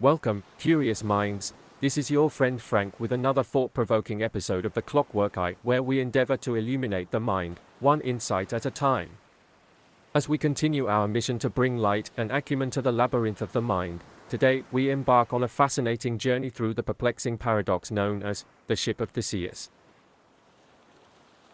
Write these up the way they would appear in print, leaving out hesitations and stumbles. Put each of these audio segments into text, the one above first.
Welcome, curious minds. This is your friend Frank with another thought-provoking episode of the Clockwork Eye, where we endeavor to illuminate the mind, one insight at a time. As we continue our mission to bring light and acumen to the labyrinth of the mind, today we embark on a fascinating journey through the perplexing paradox known as the Ship of Theseus.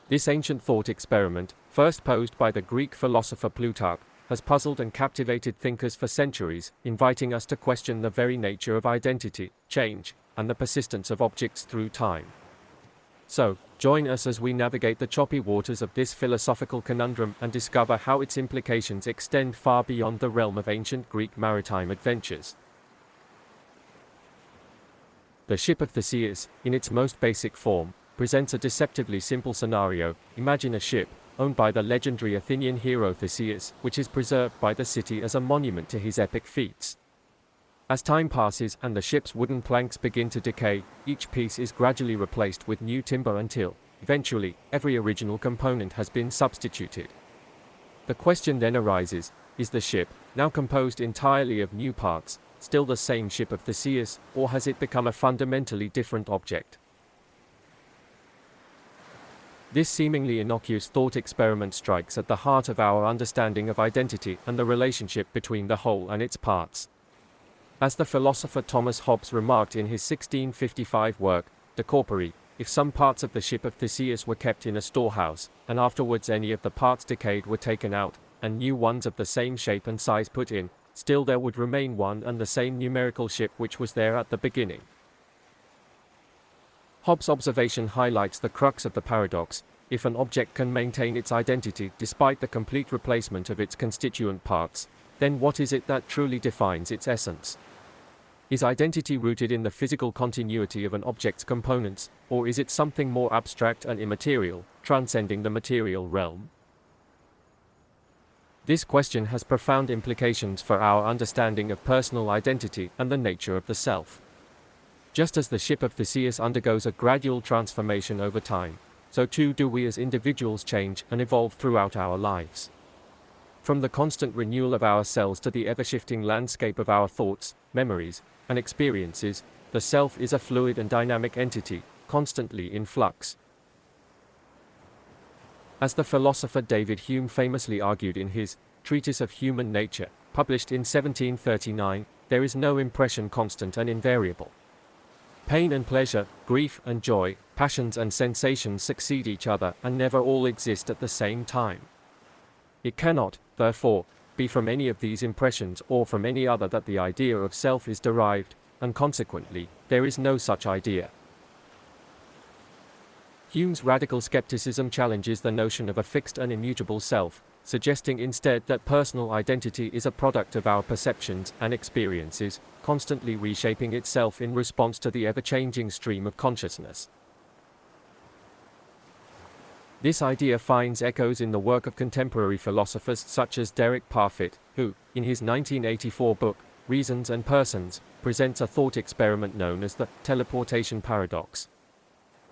This ancient thought experiment, first posed by the Greek philosopher Plutarch, has puzzled and captivated thinkers for centuries, inviting us to question the very nature of identity, change, and the persistence of objects through time. So, join us as we navigate the choppy waters of this philosophical conundrum and discover how its implications extend far beyond the realm of ancient Greek maritime adventures. The Ship of Theseus, in its most basic form, presents a deceptively simple scenario. Imagine a ship, owned by the legendary Athenian hero Theseus, which is preserved by the city as a monument to his epic feats. As time passes and the ship's wooden planks begin to decay, each piece is gradually replaced with new timber until, eventually, every original component has been substituted. The question then arises, is the ship, now composed entirely of new parts, still the same Ship of Theseus, or has it become a fundamentally different object? This seemingly innocuous thought experiment strikes at the heart of our understanding of identity and the relationship between the whole and its parts. As the philosopher Thomas Hobbes remarked in his 1655 work, De Corpore, if some parts of the Ship of Theseus were kept in a storehouse, and afterwards any of the parts decayed were taken out, and new ones of the same shape and size put in, still there would remain one and the same numerical ship which was there at the beginning. Hobbes' observation highlights the crux of the paradox. If an object can maintain its identity despite the complete replacement of its constituent parts, then what is it that truly defines its essence? Is identity rooted in the physical continuity of an object's components, or is it something more abstract and immaterial, transcending the material realm? This question has profound implications for our understanding of personal identity and the nature of the self. Just as the Ship of Theseus undergoes a gradual transformation over time, so too do we as individuals change and evolve throughout our lives. From the constant renewal of ourselves to the ever-shifting landscape of our thoughts, memories, and experiences, the self is a fluid and dynamic entity, constantly in flux. As the philosopher David Hume famously argued in his Treatise of Human Nature, published in 1739, there is no impression constant and invariable. Pain and pleasure, grief and joy, passions and sensations succeed each other and never all exist at the same time. It cannot, therefore, be from any of these impressions or from any other that the idea of self is derived, and consequently, there is no such idea. Hume's radical skepticism challenges the notion of a fixed and immutable self, suggesting instead that personal identity is a product of our perceptions and experiences, constantly reshaping itself in response to the ever-changing stream of consciousness. This idea finds echoes in the work of contemporary philosophers such as Derek Parfit, who, in his 1984 book, Reasons and Persons, presents a thought experiment known as the teleportation paradox.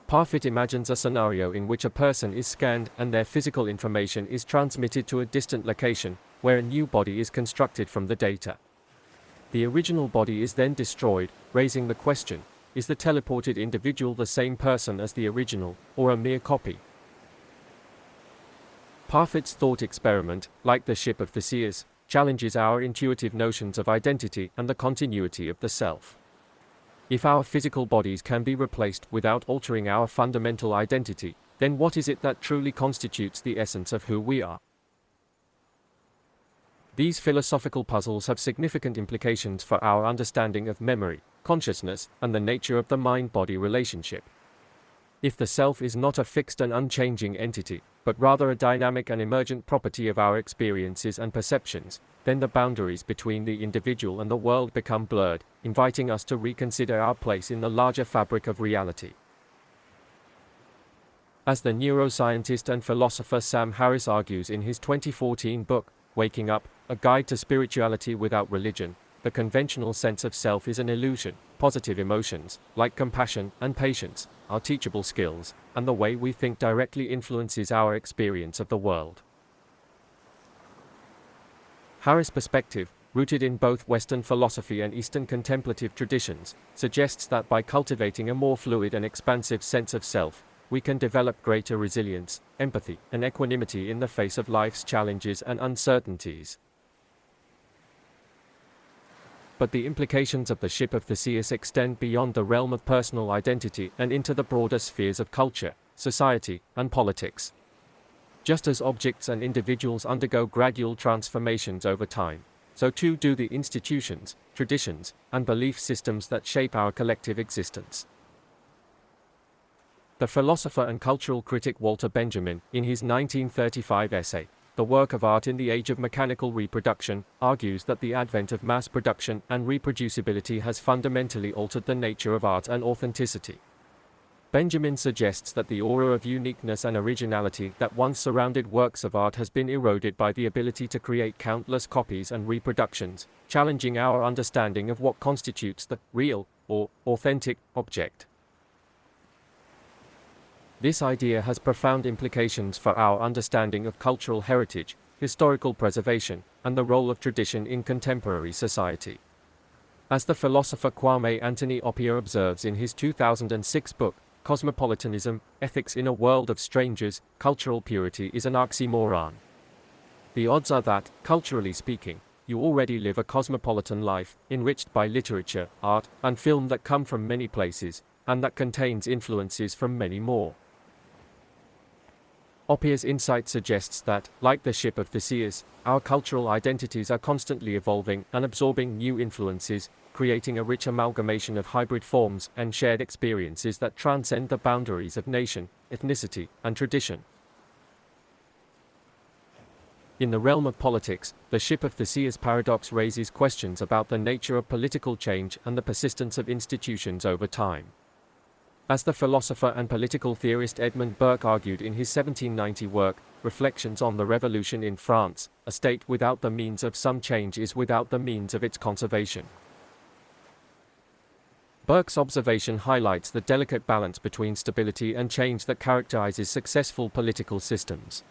Parfit imagines a scenario in which a person is scanned and their physical information is transmitted to a distant location, where a new body is constructed from the data. The original body is then destroyed, raising the question, is the teleported individual the same person as the original, or a mere copy? Parfit's thought experiment, like the Ship of Theseus, challenges our intuitive notions of identity and the continuity of the self. If our physical bodies can be replaced without altering our fundamental identity, then what is it that truly constitutes the essence of who we are? These philosophical puzzles have significant implications for our understanding of memory, consciousness, and the nature of the mind-body relationship. If the self is not a fixed and unchanging entity, but rather a dynamic and emergent property of our experiences and perceptions, then the boundaries between the individual and the world become blurred, inviting us to reconsider our place in the larger fabric of reality. As the neuroscientist and philosopher Sam Harris argues in his 2014 book, Waking Up, A Guide to Spirituality Without Religion, the conventional sense of self is an illusion. Positive emotions, like compassion and patience, are teachable skills, and the way we think directly influences our experience of the world. Harris' perspective, rooted in both Western philosophy and Eastern contemplative traditions, suggests that by cultivating a more fluid and expansive sense of self, we can develop greater resilience, empathy, and equanimity in the face of life's challenges and uncertainties. But the implications of the Ship of Theseus extend beyond the realm of personal identity and into the broader spheres of culture, society, and politics. Just as objects and individuals undergo gradual transformations over time, so too do the institutions, traditions, and belief systems that shape our collective existence. The philosopher and cultural critic Walter Benjamin, in his 1935 essay, The Work of Art in the Age of Mechanical Reproduction, argues that the advent of mass production and reproducibility has fundamentally altered the nature of art and authenticity. Benjamin suggests that the aura of uniqueness and originality that once surrounded works of art has been eroded by the ability to create countless copies and reproductions, challenging our understanding of what constitutes the real, or authentic, object. This idea has profound implications for our understanding of cultural heritage, historical preservation, and the role of tradition in contemporary society. As the philosopher Kwame Anthony Oppia observes in his 2006 book, Cosmopolitanism, Ethics in a World of Strangers, cultural purity is an oxymoron. The odds are that, culturally speaking, you already live a cosmopolitan life, enriched by literature, art, and film that come from many places, and that contains influences from many more. Oppia's insight suggests that, like the Ship of Theseus, our cultural identities are constantly evolving and absorbing new influences, creating a rich amalgamation of hybrid forms and shared experiences that transcend the boundaries of nation, ethnicity, and tradition. In the realm of politics, the Ship of Theseus paradox raises questions about the nature of political change and the persistence of institutions over time. As the philosopher and political theorist Edmund Burke argued in his 1790 work, Reflections on the Revolution in France, a state without the means of some change is without the means of its conservation. Burke's observation highlights the delicate balance between stability and change that characterizes successful political systems.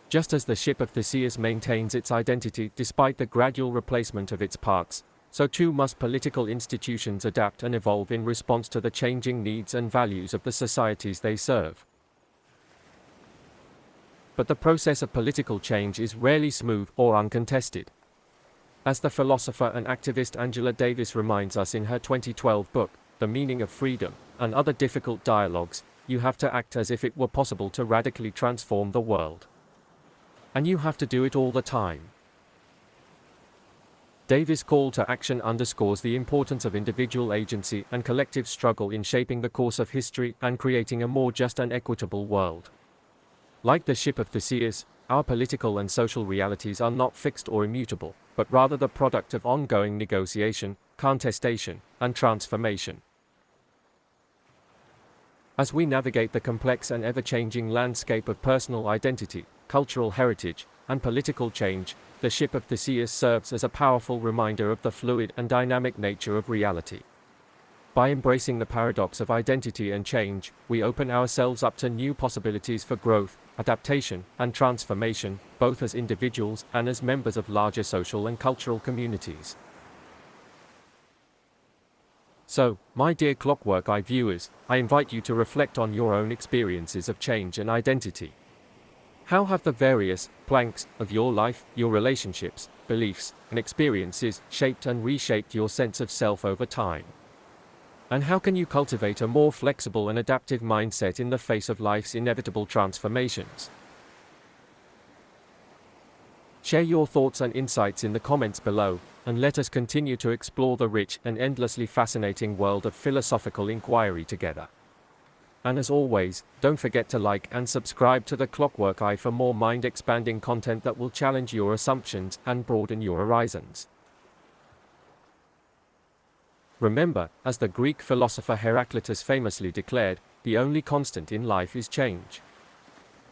Just as the Ship of Theseus maintains its identity despite the gradual replacement of its parts, so too must political institutions adapt and evolve in response to the changing needs and values of the societies they serve. But the process of political change is rarely smooth or uncontested. As the philosopher and activist Angela Davis reminds us in her 2012 book, The Meaning of Freedom, and Other Difficult Dialogues, you have to act as if it were possible to radically transform the world. And you have to do it all the time. Davis' call to action underscores the importance of individual agency and collective struggle in shaping the course of history and creating a more just and equitable world. Like the Ship of Theseus, our political and social realities are not fixed or immutable, but rather the product of ongoing negotiation, contestation, and transformation. As we navigate the complex and ever-changing landscape of personal identity, cultural heritage, and political change, the Ship of Theseus serves as a powerful reminder of the fluid and dynamic nature of reality. By embracing the paradox of identity and change, we open ourselves up to new possibilities for growth, adaptation, and transformation, both as individuals and as members of larger social and cultural communities. So, my dear Clockwork Eye viewers, I invite you to reflect on your own experiences of change and identity. How have the various planks of your life, your relationships, beliefs, and experiences shaped and reshaped your sense of self over time? And how can you cultivate a more flexible and adaptive mindset in the face of life's inevitable transformations? Share your thoughts and insights in the comments below, and let us continue to explore the rich and endlessly fascinating world of philosophical inquiry together. And as always, don't forget to like and subscribe to the Clockwork Eye for more mind-expanding content that will challenge your assumptions and broaden your horizons. Remember, as the Greek philosopher Heraclitus famously declared, the only constant in life is change.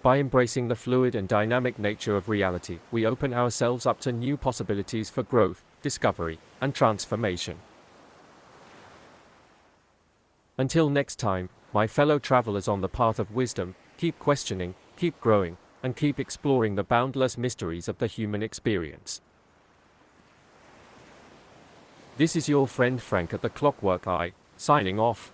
By embracing the fluid and dynamic nature of reality, we open ourselves up to new possibilities for growth, discovery, and transformation. Until next time, my fellow travelers on the path of wisdom, keep questioning, keep growing, and keep exploring the boundless mysteries of the human experience. This is your friend Frank at the Clockwork Eye, signing off.